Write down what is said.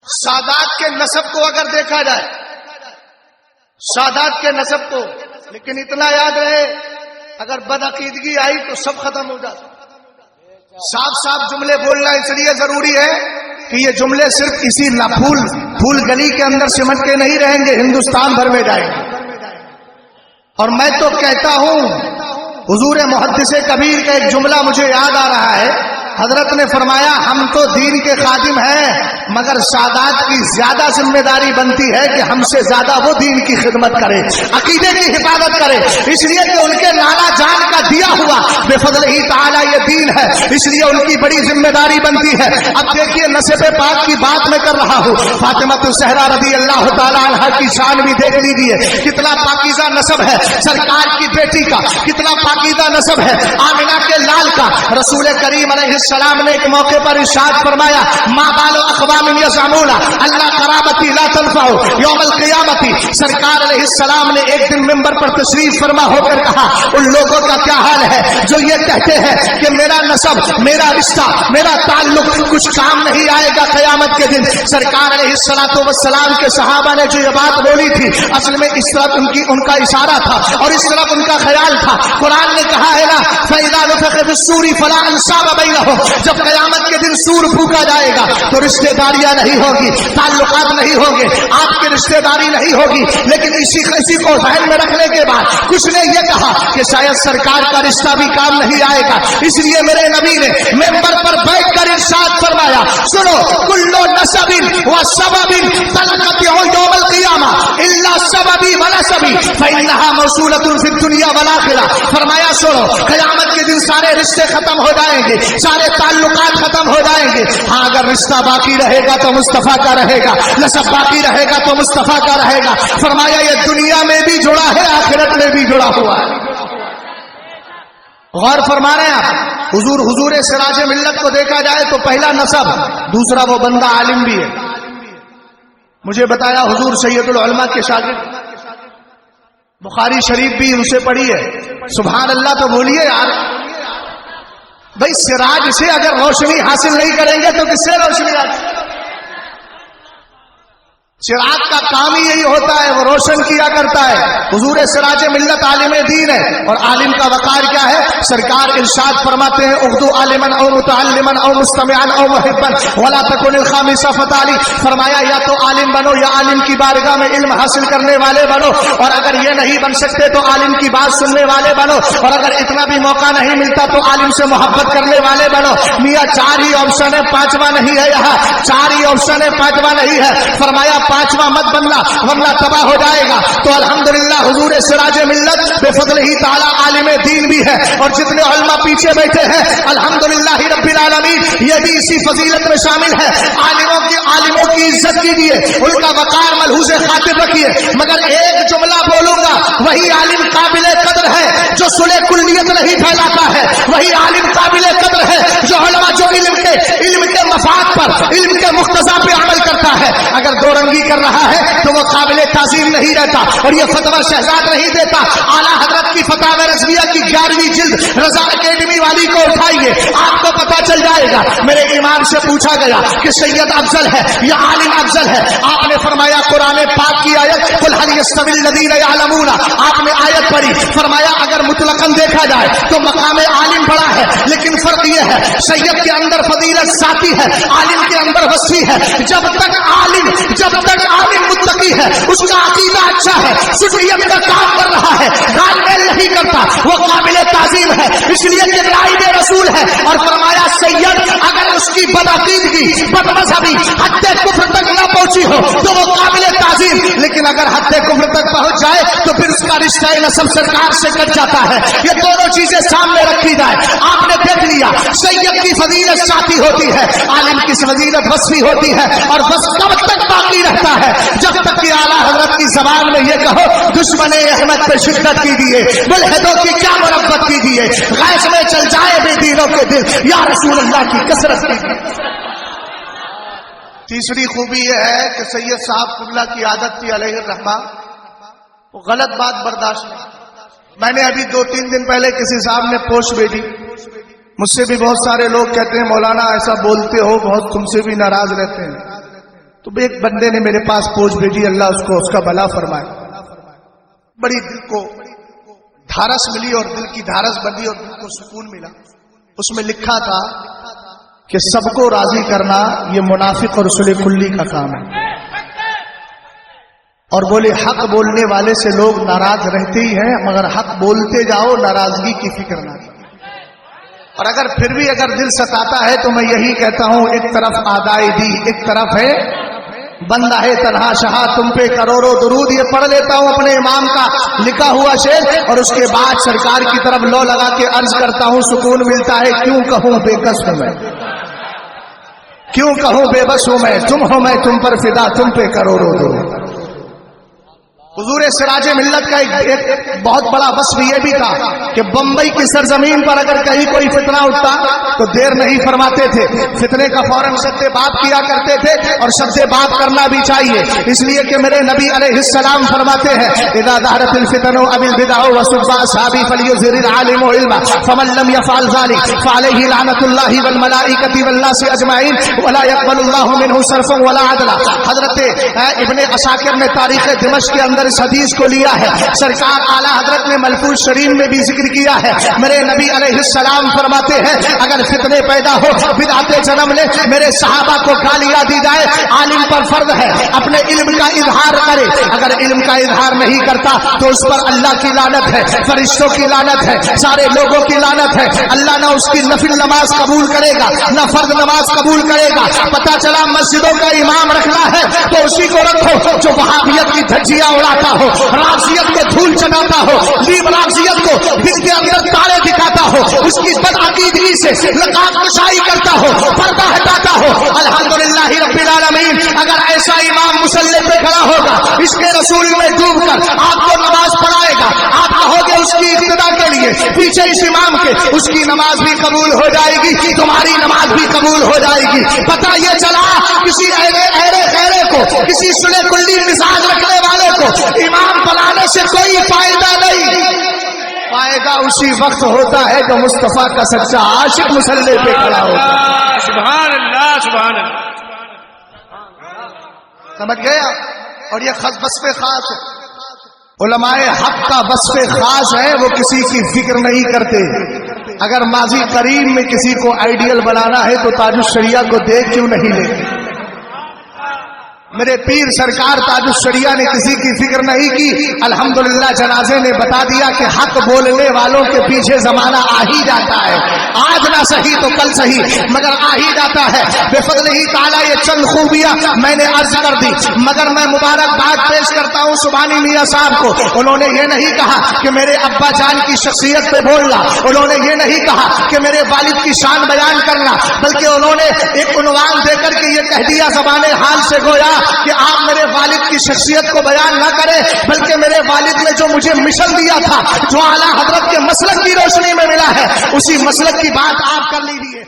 سادات کے نسب کو اگر دیکھا جائے، سادات کے نسب کو، لیکن اتنا یاد رہے اگر بدعقیدگی آئی تو سب ختم ہو جاتا۔ صاف صاف جملے بولنا اس لیے ضروری ہے کہ یہ جملے صرف اسی پھول گلی کے اندر سمٹ کے نہیں رہیں گے، ہندوستان بھر میں جائیں گے۔ اور میں تو کہتا ہوں، حضور محدث کبیر کا ایک جملہ مجھے یاد آ رہا ہے، حضرت نے فرمایا ہم تو دین کے خادم ہیں، مگر سادات کی زیادہ ذمہ داری بنتی ہے کہ ہم سے زیادہ وہ دین کی خدمت کرے، عقیدے کی حفاظت کرے، اس لیے کہ ان کے لالا جان کا دیا ہوا بے فضل ہی تعالی یہ دین ہے، اس لیے ان کی بڑی ذمہ داری بنتی ہے۔ اب دیکھیے نسب پاک کی بات میں کر رہا ہوں، فاطمہ الزہرا رضی اللہ تعالی عنہا کی شان بھی دیکھ لیجیے، کتنا پاکیزہ نسب ہے سرکار کی بیٹی کا، کتنا پاکیزہ نسب ہے آمنہ کے لال کا۔ رسول کریم علیہ السلام نے ایک موقع پر ارشاد فرمایا، ما بال اقوام یزعمون اللہ قرابتی لا تنفع یوم القیامت۔ سرکار علیہ السلام نے ایک دن منبر پر تشریف فرما ہو کر کہا، ان لوگوں کا کیا حال ہے جو یہ کہتے ہیں کہ میرا نسب، میرا رشتہ، میرا تعلق کچھ کام نہیں آئے گا قیامت کے دن۔ سرکار علیہ السلام کے صحابہ نے جو یہ بات بولی تھی، اصل میں اس طرف ان کا اشارہ تھا اور اس طرف ان کا خیال تھا۔ قرآن نے کہا ہے نا، فَإِذَا نُفِخَ فِي الصُّورِ فَلَا أَنْسَابَ بَيْنَهُمْ، جب قیامت کے دن سور پھونکا جائے گا تو رشتہ داریاں نہیں ہوگی، تعلقات نہیں ہوں گے، آپ کی رشتہ داری نہیں ہوگی۔ لیکن اسی کو ذہن میں رکھنے کے بعد کچھ نے یہ کہا کہ شاید سرکار کا رشتہ بھی کام نہیں آئے گا، اس لیے میرے نبی نے منبر پر بیٹھ کر ارشاد فرمایا، سنو، کلو نسب و سبب تنقطع یوم القیامہ الا سببی و نسبی فانها موصولۃ فی الدنیا والآخرہ۔ فرمایا سنو، قیامت کے دن سارے رشتے ختم ہو جائیں گے، سارے تعلقات ختم ہو جائیں گے، ہاں اگر رشتہ باقی رہے گا تو مصطفیٰ کا رہے گا، نسب باقی رہے گا تو مصطفیٰ کا رہے گا۔ فرمایا یہ دنیا میں بھی جڑا ہے، آخرت میں بھی جڑا ہوا ہے۔ غور فرما رہے ہیں آپ، حضور سراج ملت کو دیکھا جائے تو پہلا نسب، دوسرا وہ بندہ عالم بھی ہے۔ مجھے بتایا حضور سید العلماء کے شاگرد، بخاری شریف بھی ان سے پڑھی ہے، سبحان اللہ تو بولیے یار بھائی، سراج سے اگر روشنی حاصل نہیں کریں گے تو کس سے روشنی حاصل؟ چراغ کا کام ہی یہی ہوتا ہے، وہ روشن کیا کرتا ہے۔ حضور سراج ملت عالم دین ہے، اور عالم کا وقار کیا ہے؟ سرکار ارشاد فرماتے ہیں، اغدو عالما او متعلما او مستمعا او محبا ولا تكن الخامسہ فتالی۔ فرمایا یا تو عالم بنو یا عالم کی بارگاہ میں علم حاصل کرنے والے بنو، اور اگر یہ نہیں بن سکتے تو عالم کی بات سننے والے بنو، اور اگر اتنا بھی موقع نہیں ملتا تو عالم سے محبت کرنے والے بنو۔ میاں چار ہی آپشن ہے، پانچواں نہیں ہے، یہاں چار ہی آپشن ہے، پانچواں نہیں ہے۔ فرمایا پانچواں مت بننا ورنہ تباہ ہو جائے گا۔ تو الحمدللہ حضور سراج ملت بے فضل ہی تعالی عالم دین بھی ہے، اور جتنے علماء پیچھے بیٹھے ہیں الحمدللہ رب العالمین یہ بھی اسی فضیلت میں شامل ہے۔ عالموں کی عزت کیجیے، ان کا وقار ملحوظ خاطر رکھیے، مگر ایک جملہ بولوں گا، وہی عالم قابل قدر ہے جو صلح کلیت نہیں پھیلاتا ہے، وہی عالم قابل قدر ہے جو علماء جو علم کے مفاد پر، علم کے مقتضا پہ عمل کرتا ہے۔ اگر دو رنگی کر رہا ہے تو وہ قابل تعظیم نہیں رہتا، اور یہ فتویٰ شہزاد نہیں دیتا۔ اعلیٰ حضرت کی فتاوی رضویہ کی 11ویں جلد رضا اکیڈمی والی کو اٹھائیے، آپ کو پتہ چل جائے گا۔ میرے امام سے پوچھا گیا کہ سید افضل ہے یا عالم افضل ہے؟ آپ نے فرمایا قرآن پاک کی آیت قل هل يستوي الذين يعلمون، آپ نے آیت پڑھی، فرمایا اگر مطلقاً دیکھا جائے تو مقام عالم بڑا ہے، لیکن فرق یہ ہے سید کے اندر فضیلت ذاتی ہے، عالم کے اندر وسیع ہے۔ جب تک عالم متقی ہے، اس کا عقیدہ اچھا ہے، شریعت کا کام کر رہا ہے، غال میل نہیں کرتا، وہ قابل تعظیم ہے، اس لیے کہ نائب رسول ہے۔ اور فرمایا سید اگر اس کی بدعقیدگی، بدمذہبی حد کفر تک نہ پہنچی ہو تو وہ قابل تعظیم، لیکن اگر حد کفر تک پہنچ جائے تو پھر اس کا رشتہ نسب سرکار سے کٹ جاتا ہے۔ یہ دونوں چیزیں سامنے رکھی جائے۔ آپ نے دیکھ لیا سید کی فضیلت ذاتی ہوتی ہے، عالم کی فضیلت وصفی ہوتی ہے، اور بس کب تک باقی رہتا ہے جب تک کہ اعلیٰ حضرت کی زبان میں یہ کہو دشمن احمد پہ شدت کیجیے، ملحدوں کی کیا مربت کیجیے، غیظ میں چل جائے بے دینوں کے دل، یا رسول اللہ کی کثرت کیجیے۔ تیسری خوبی یہ ہے کہ سید صاحب قبلہ کی عادت تھی علیہ الرحمہ، وہ غلط بات برداشت نہیں۔ میں نے ابھی 2-3 دن پہلے کسی صاحب نے پوسٹ بھیجی، مجھ سے بھی بہت سارے لوگ کہتے ہیں مولانا ایسا بولتے ہو، بہت تم سے بھی ناراض رہتے ہیں۔ تو ایک بندے نے میرے پاس پوچھ بھیجی، اللہ اس کو اس کا بھلا فرمائے، بڑی دل کو دھارس ملی اور دل کی دھارس بندی اور دل کو سکون ملا۔ اس میں لکھا تھا کہ سب کو راضی کرنا یہ منافق اور رسول کلی کا کام ہے، اور بولے حق بولنے والے سے لوگ ناراض رہتے ہی ہیں، مگر حق بولتے جاؤ، ناراضگی کی فکر نہ کرو۔ اور اگر پھر بھی اگر دل ستاتا ہے تو میں یہی کہتا ہوں، ایک طرف آدائے دی، ایک طرف ہے بندہ ہے تنہا شہا، تم پہ کروڑوں درود۔ یہ پڑھ لیتا ہوں اپنے امام کا لکھا ہوا شعر، اور اس کے بعد سرکار کی طرف لو لگا کے عرض کرتا ہوں، سکون ملتا ہے کیوں کہوں بے کس ہوں میں، کیوں کہوں بے بس ہوں میں، تم ہو میں تم پر فدا، تم پہ کروڑوں درود۔ حضور سراج ملت کا ایک بہت بڑا وصف یہ بھی تھا کہ بمبئی کی سرزمین پر اگر کہیں کوئی فتنہ اٹھتا تو دیر نہیں فرماتے تھے، فتنے کا فوراً سد باب کیا کرتے تھے، اور سد باب کرنا بھی چاہیے، اس لیے کہ میرے نبی علیہ السلام فرماتے ہیں، اذا ظہرت الفتن اب البدع وسب اصحابی فلیظہر العالم علما فمن لم يفعل ذلك فعليه لعنۃ اللہ والملائکۃ والناس اجمعین ولا يقبل اللہ منہ صرفا ولا عدلا۔ حضرت ابن عساکر نے تاریخ دمشق کے اندر اس حدیث کو لیا ہے، سرکار اعلیٰ حضرت نے ملفوظ شریف میں بھی ذکر کیا ہے، میرے نبی علیہ السلام فرماتے ہیں اگر فتنے پیدا ہو، بدعتیں جنم لے، میرے صحابہ کو گالیاں دی جائے، عالم پر فرض ہے اپنے علم کا اظہار کرے، اگر علم کا اظہار نہیں کرتا تو اس پر اللہ کی لعنت ہے، فرشتوں کی لعنت ہے، سارے لوگوں کی لعنت ہے، اللہ نہ اس کی نفل نماز قبول کرے گا نہ فرض نماز قبول کرے گا۔ پتہ چلا مسجدوں کا امام رکھنا ہے تو اسی کو رکھو جو وہابیت کی دھجیاں اڑاتا ہو، رافضیت کو دھول چڑھاتا ہو، لیب رافضیت کو دل کے اندر تارے دکھاتا ہو، اس کی بدعقیدگی سے لقاب کشائی کرتا ہو، پردہ ہٹاتا ہو۔ الحمدللہ رب العالمین، اگر ایسا امام مصلی پہ کھڑا ہوگا اس کے رسول میں ڈوب کر آپ کو نماز پڑھائے گا، آپ کہو گے اس کی اقتدا کے لیے پیچھے اس امام کے، اس کی نماز بھی قبول ہو جائے گی، تمہاری نماز بھی قبول ہو جائے گی۔ پتہ یہ چلا کسی ایرے خیرے کو، کسی سلے کلی مزاج رکھنے والے کو امام بنانے سے کوئی فائدہ نہیں، فائدہ اسی وقت ہوتا ہے جو مصطفیٰ کا سچا عاشق مصلی پہ کھڑا ہوتا ہے۔ سبحان اللہ سبحان اللہ، سمجھ گیا؟ اور یہ وصف خاص ہے، علماء حق کا وصف خاص ہے، وہ کسی کی فکر نہیں کرتے۔ اگر ماضی قریب میں کسی کو آئیڈیل بنانا ہے تو تاج الشریعہ کو دیکھ کیوں نہیں لیتے؟ میرے پیر سرکار تاج الشریعہ نے کسی کی فکر نہیں کی، الحمدللہ جنازے نے بتا دیا کہ حق بولنے والوں کے پیچھے زمانہ آ ہی جاتا ہے، آج نہ صحیح تو کل صحیح مگر آ ہی جاتا ہے۔ بے فضل ہی تعالیٰ یہ چند خوبیاں میں نے عرض کر دی، مگر میں مبارکباد پیش کرتا ہوں سبحانی میاں صاحب کو۔ انہوں نے یہ نہیں کہا کہ میرے ابا جان کی شخصیت پہ بولنا، انہوں نے یہ نہیں کہا کہ میرے والد کی شان بیان کرنا، بلکہ انہوں نے ایک عنوان دے کر کے یہ کہہ دیا زبان حال سے گویا کہ آپ میرے والد کی شخصیت کو بیان نہ کریں، بلکہ میرے والد نے جو مجھے مشن دیا تھا، جو اعلیٰ حضرت کے مسلک کی روشنی میں ملا ہے، اسی مسلک کی بات آپ کر لیجیے۔